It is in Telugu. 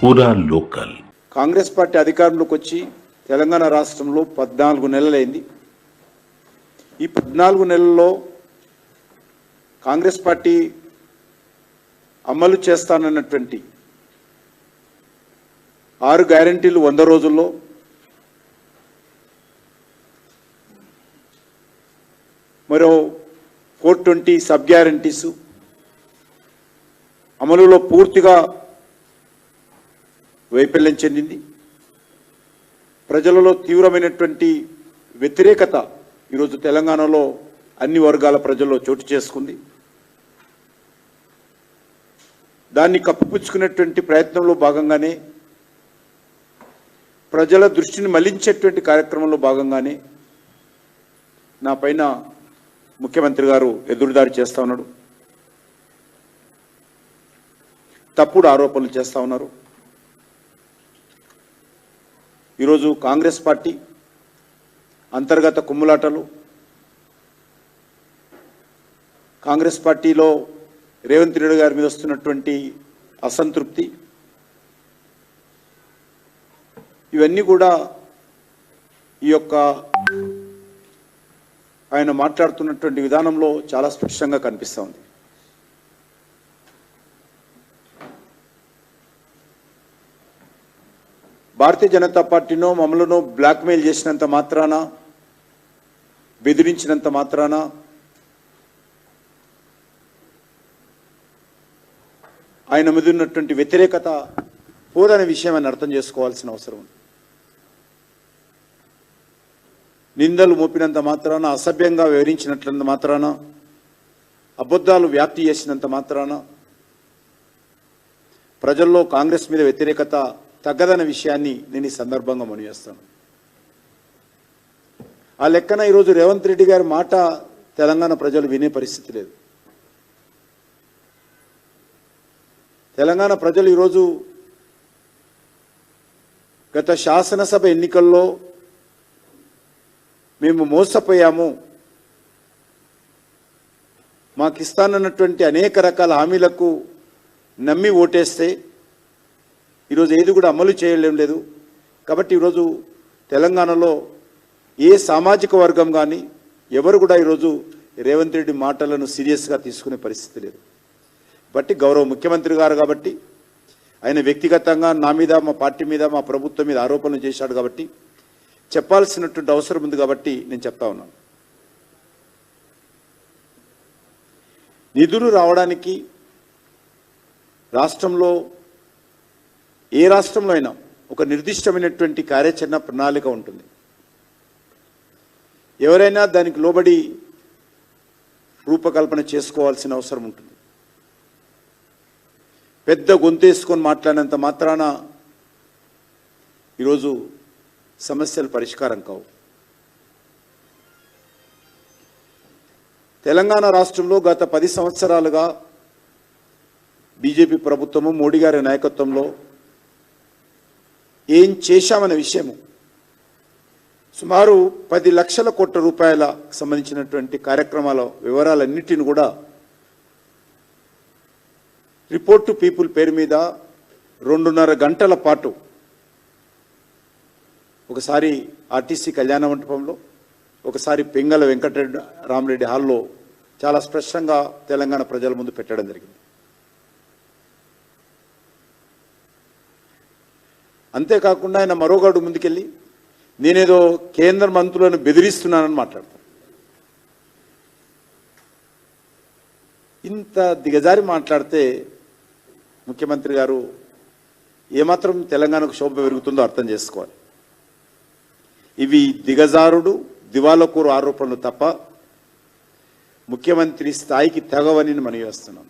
పూరా లోకల్. కాంగ్రెస్ పార్టీ అధికారంలోకి వచ్చి తెలంగాణ రాష్ట్రంలో 14 నెలలైంది. ఈ 14 నెలల్లో కాంగ్రెస్ పార్టీ అమలు చేస్తానన్నటువంటి 6 గ్యారెంటీలు 100 రోజుల్లో, మరో 420 సబ్ గ్యారెంటీసు అమలులో పూర్తిగా వైఫల్యం చెందింది. ప్రజలలో తీవ్రమైనటువంటి వ్యతిరేకత ఈరోజు తెలంగాణలో అన్ని వర్గాల ప్రజల్లో చోటు చేసుకుంది. దాన్ని కప్పిపుచ్చుకునేటువంటి ప్రయత్నంలో భాగంగానే, ప్రజల దృష్టిని మళ్లించేటువంటి కార్యక్రమంలో భాగంగానే నా పైన ముఖ్యమంత్రి గారు ఎదురుదాడి చేస్తూ ఉన్నాడు, తప్పుడు ఆరోపణలు చేస్తూ ఉన్నారు. ఈరోజు కాంగ్రెస్ పార్టీ అంతర్గత కుమ్ములాటలు, కాంగ్రెస్ పార్టీలో రేవంత్ రెడ్డి గారి మీద వస్తున్నటువంటి అసంతృప్తి, ఇవన్నీ కూడా ఈ యొక్క ఆయన మాట్లాడుతున్నటువంటి విధానంలో చాలా స్పష్టంగా కనిపిస్తూ ఉంది. భారతీయ జనతా పార్టీనో మమ్మల్ని బ్లాక్మెయిల్ చేసినంత మాత్రాన, బెదిరించినంత మాత్రాన ఆయన మీద ఉన్నటువంటి వ్యతిరేకత పోదనే విషయం అని అర్థం చేసుకోవాల్సిన అవసరం ఉంది. నిందలు మోపినంత మాత్రాన, అసభ్యంగా వివరించినట్లంత మాత్రాన, అబద్ధాలు వ్యాప్తి చేసినంత మాత్రాన ప్రజల్లో కాంగ్రెస్ మీద వ్యతిరేకత తగ్గదన్న విషయాన్ని నేను ఈ సందర్భంగా మనవిస్తాను. ఆ లెక్కన ఈరోజు రేవంత్ రెడ్డి గారి మాట తెలంగాణ ప్రజలు వినే పరిస్థితి లేదు. తెలంగాణ ప్రజలు ఈరోజు గత శాసనసభ ఎన్నికల్లో మేము మోసపోయాము, మాకు ఇస్తానన్నటువంటి అనేక రకాల హామీలకు నమ్మి ఓటేస్తే ఈరోజు ఏది కూడా అమలు చేయలేం లేదు. కాబట్టి ఈరోజు తెలంగాణలో ఏ సామాజిక వర్గం కానీ ఎవరు కూడా ఈరోజు రేవంత్ రెడ్డి మాటలను సీరియస్గా తీసుకునే పరిస్థితి లేదు. బట్టి గౌరవ ముఖ్యమంత్రి గారు కాబట్టి ఆయన వ్యక్తిగతంగా నా మీద, మా పార్టీ మీద, మా ప్రభుత్వం మీద ఆరోపణలు చేశాడు కాబట్టి చెప్పాల్సినటువంటి అవసరం ఉంది కాబట్టి నేను చెప్తా ఉన్నాను. నిధులు రావడానికి రాష్ట్రంలో, ఏ రాష్ట్రంలో అయినా ఒక నిర్దిష్టమైనటువంటి కార్యాచరణ ప్రణాళిక ఉంటుంది. ఎవరైనా దానికి లోబడి రూపకల్పన చేసుకోవాల్సిన అవసరం ఉంటుంది. పెద్ద గొంతేసుకొని మాట్లాడినంత మాత్రాన ఈరోజు సమస్యలు పరిష్కారం కావు. తెలంగాణ రాష్ట్రంలో గత 10 సంవత్సరాలుగా బీజేపీ ప్రభుత్వము, మోడీ గారి నాయకత్వంలో ఏం చేశామనే విషయము, సుమారు 10 లక్షల కోట్ల రూపాయల సంబంధించినటువంటి కార్యక్రమాల వివరాలన్నిటిని కూడా రిపోర్ట్ టు పీపుల్ పేరు మీద 2.5 గంటల పాటు ఒకసారి ఆర్టీసీ కళ్యాణ మంటపంలో, ఒకసారి పింగళ వెంకటరెడ్డి రామరెడ్డి హాల్లో చాలా స్పష్టంగా తెలంగాణ ప్రజల ముందు పెట్టడం జరిగింది. అంతేకాకుండా ఆయన మరోగాడు ముందుకెళ్ళి నేనేదో కేంద్ర మంత్రులను బెదిరిస్తున్నానని మాట్లాడతాను. ఇంత దిగజారి మాట్లాడితే ముఖ్యమంత్రి గారు ఏమాత్రం తెలంగాణకు శోభ పెరుగుతుందో అర్థం చేసుకోవాలి. ఇవి దిగజారుడు, దివాలకోరు ఆరోపణలు తప్ప ముఖ్యమంత్రి స్థాయికి తెగవని మనం చేస్తున్నాం.